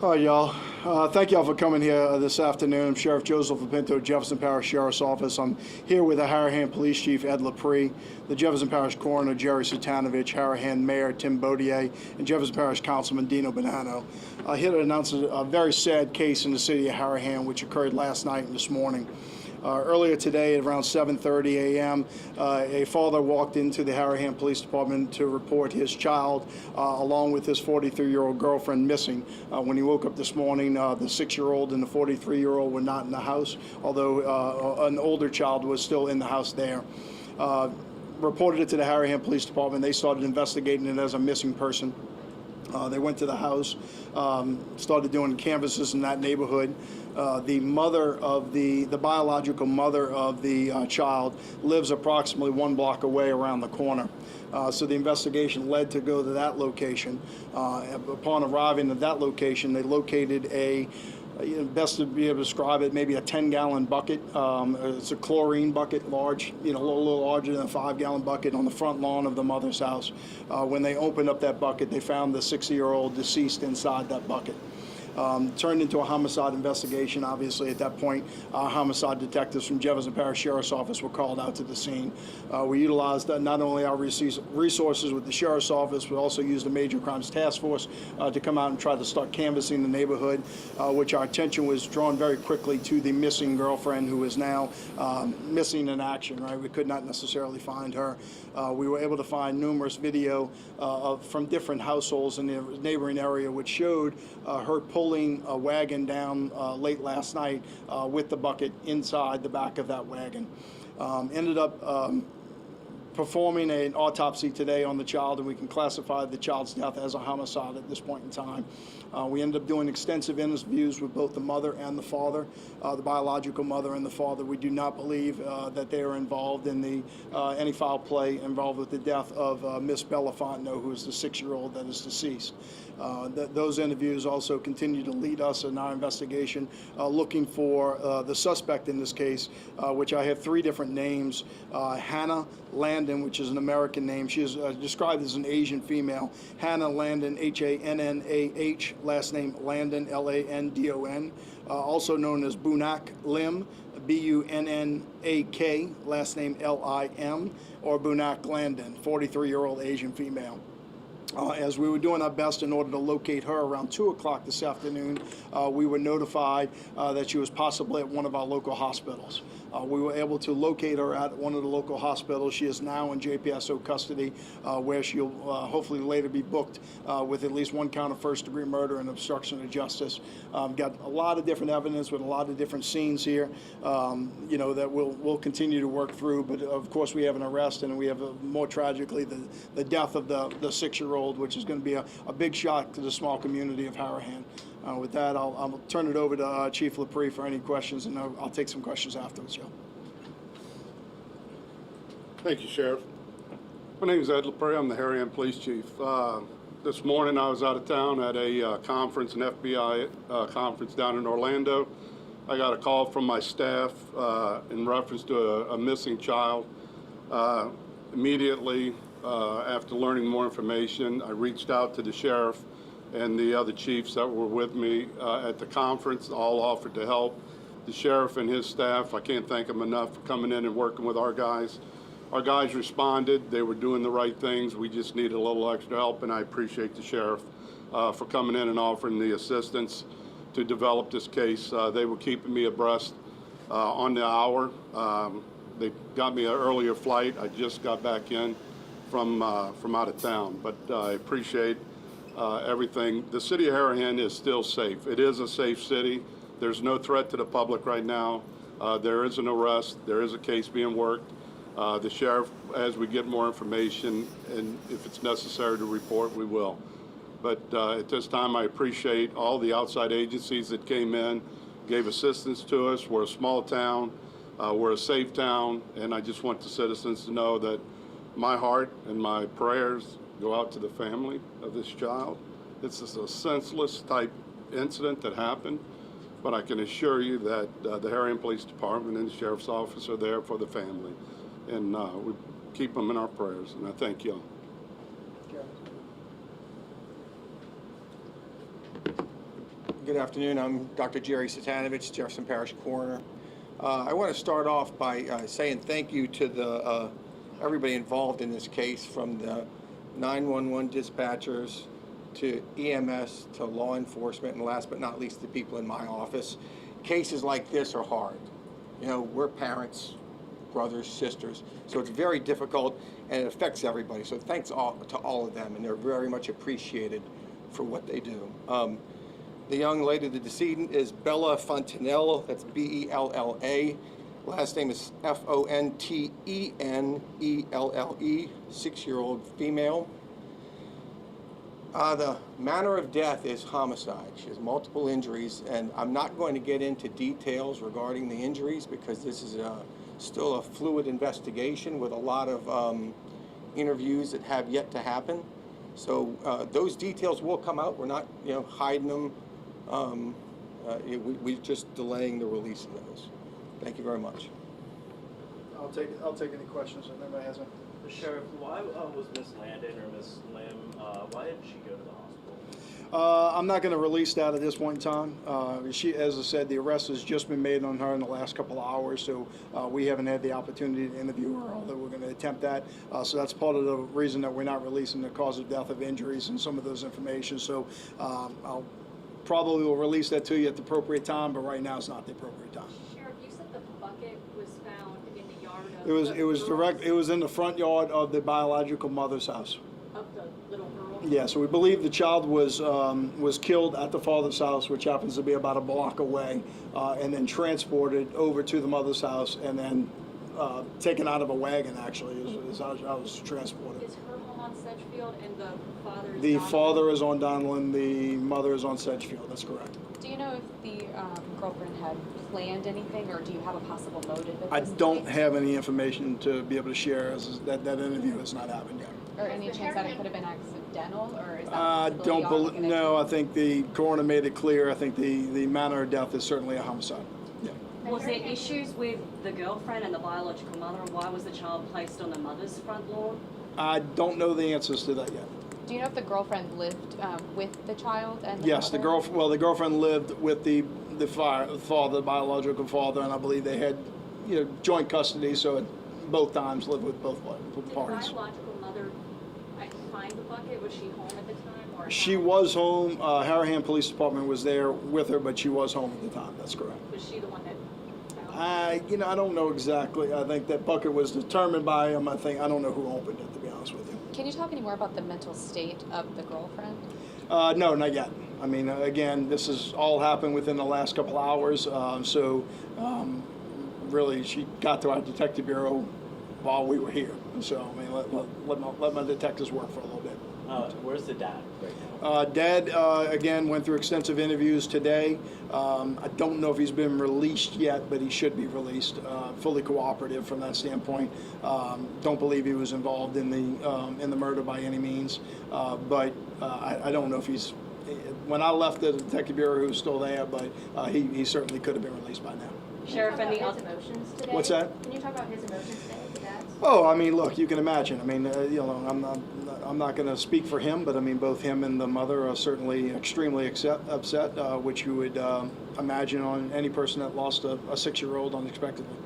Hi, y'all. Thank y'all for coming here this afternoon. I'm Sheriff Joseph Pinto, Jefferson Parish Sheriff's Office. I'm here with the Harahan Police Chief, Ed Lepre, the Jefferson Parish Coroner, Jerry Sutanovich, Harahan Mayor, Tim Baudier, and Jefferson Parish Councilman Dino Bonanno. Here to announce a very sad case in the city of Harahan, which occurred last night and this morning. Earlier today at around 7:30 a.m., a father walked into the Harahan Police Department to report his child, along with his 43-year-old girlfriend, missing. When he woke up this morning, the 6-year-old and the 43-year-old were not in the house, although an older child was still in the house there. Reported it to the Harahan Police Department. They started investigating it as a missing person. They went to the house, started doing canvasses in that neighborhood. The mother of the biological mother of the child lives approximately 1 block away around the corner. So the investigation led to go to that location. Upon arriving at that location, they located best to be able to describe it, maybe a 10-gallon bucket. It's a chlorine bucket, large, a little larger than a 5-gallon bucket on the front lawn of the mother's house. When they opened up that bucket, they found the 60-year-old deceased inside that bucket. Turned into a homicide investigation. Obviously, at that point, homicide detectives from Jefferson Parish Sheriff's Office were called out to the scene. We utilized not only our resources with the Sheriff's Office, but also used the Major Crimes Task Force to come out and try to start canvassing the neighborhood, which our attention was drawn very quickly to the missing girlfriend, who is now missing in action, right? We could not necessarily find her. We were able to find numerous video from different households in the neighboring area, which showed her pulling a wagon down late last night with the bucket inside the back of that wagon. Ended up performing an autopsy today on the child, and we can classify the child's death as a homicide at this point in time. We ended up doing extensive interviews with both the mother and the father, the biological mother and the father. We do not believe that they are involved in any foul play involved with the death of Miss Bella Fontenot, who is the 6-year-old that is deceased. Those interviews also continue to lead us in our investigation, looking for the suspect in this case, which I have 3 different names. Hannah Landon, which is an American name. She is described as an Asian female. Hannah Landon, H-A-N-N-A-H, last name Landon, L-A-N-D-O-N, also known as Bunak Lim, B-U-N-N-A-K, last name L-I-M, or Bunak Landon, 43-year-old Asian female. As we were doing our best in order to locate her around 2 o'clock this afternoon, we were notified that she was possibly at one of our local hospitals. We were able to locate her at one of the local hospitals. She is now in JPSO custody, where she'll hopefully later be booked with at least 1 count of first-degree murder and obstruction of justice. Got a lot of different evidence with a lot of different scenes here, that we'll continue to work through. But of course, we have an arrest, and we have, more tragically, the death of the 6-year-old, which is going to be a big shock to the small community of Harahan. With that, I'll turn it over to Chief Lepre for any questions, and I'll take some questions afterwards, Joe. Thank you, Sheriff. My name is Ed Lepre. I'm the Harahan Police Chief. This morning I was out of town at a conference, an FBI conference down in Orlando. I got a call from my staff in reference to a missing child. Immediately after learning more information, I reached out to the sheriff and the other chiefs that were with me at the conference. All offered to help. The sheriff and his staff, I can't thank them enough for coming in and working with our guys. Our guys responded. They were doing the right things. We just needed a little extra help, and I appreciate the sheriff for coming in and offering the assistance to develop this case. They were keeping me abreast on the hour. They got me an earlier flight. I just got back in from out of town, but I appreciate everything. The city of Harahan is still safe. It is a safe city. There's no threat to the public right now. There is an arrest. There is a case being worked. The sheriff, as we get more information, and if it's necessary to report, we will. But at this time, I appreciate all the outside agencies that came in, gave assistance to us. We're a small town. We're a safe town, and I just want the citizens to know that my heart and my prayers go out to the family of this child. This is a senseless type incident that happened, but I can assure you that the Harahan Police Department and the Sheriff's Office are there for the family, and we keep them in our prayers, and I thank you all. Good afternoon. I'm Dr. Jerry Satanovich, Jefferson Parish Coroner. I want to start off by saying thank you to everybody involved in this case, from the 911 dispatchers to EMS to law enforcement, and last but not least, the people in my office. Cases like this are hard. You know, we're parents, brothers, sisters, so it's very difficult and it affects everybody. So thanks to all of them, and they're very much appreciated for what they do. The young lady, the decedent, is Bella Fontanella. That's B-E-L-L-A. Last name is F-O-N-T-E-N-E-L-L-E. 6-year-old female. The manner of death is homicide. She has multiple injuries, and I'm not going to get into details regarding the injuries because this is still a fluid investigation with a lot of interviews that have yet to happen. So those details will come out. We're not, hiding them. We're just delaying the release of those. Thank you very much. I'll take any questions if anybody has any. Sheriff, why was Miss Landon or Miss Lim, why didn't she go to the hospital? I'm not going to release that at this point in time. She, as I said, the arrest has just been made on her in the last couple of hours, so we haven't had the opportunity to interview her, although we're going to attempt that. So that's part of the reason that we're not releasing the cause of death, of injuries, and some of those information. So I'll probably will release that to you at the appropriate time, but right now it's not the appropriate time. Sheriff, you said the bucket was found in the yard of It was in the front yard of the biological mother's house. of the little girl. Yeah, so we believe the child was killed at the father's house, which happens to be about a block away, and then transported over to the mother's house, and then taken out of a wagon. Actually, is how it was transported. Is her home on Sedgefield and the father's? The father is on Donlin. The mother is on Sedgefield. That's correct. Do you know if the girlfriend had planned anything, or do you have a possible motive at I this don't point? have any information to be able to share, as that interview has not happened yet. Or any chance that it could have been accidental, or is that No, I think the coroner made it clear. I think the manner of death is certainly a homicide. Yeah. Was there issues with the girlfriend and the biological mother, and why was the child placed on the mother's front lawn? I don't know the answers to that yet. Do you know if the girlfriend lived with the child and the Yes, mother? the girlfriend lived with the father, the biological father, and I believe they had joint custody, so at both times lived with both Did the parties. biological mother find the bucket? Was she home at the time? Or She was home. Harahan Police Department was there with her, but she was home at the time. That's correct. Was she the one that found it? I don't know exactly. I think that bucket was determined by him. I don't know who opened it, to be honest with you. Can you talk any more about the mental state of the girlfriend? No, not yet. I mean, again, this has all happened within the last couple hours. Really, she got to our detective bureau while we were here. So, I mean, let my detectives work for a little bit. Where's the dad right now? Dad, again, went through extensive interviews today. I don't know if he's been released yet, but he should be released, fully cooperative from that standpoint. Don't believe he was involved in the murder by any means, but I don't know if he's. When I left the detective bureau, he was still there, but he certainly could have been released by now. Sheriff, and the his other. emotions today? What's that? Can you talk about his emotions today, the dad's? Oh, I mean, look, you can imagine. I mean, I'm not going to speak for him, but I mean, both him and the mother are certainly extremely upset, which you would imagine on any person that lost a 6-year-old unexpectedly.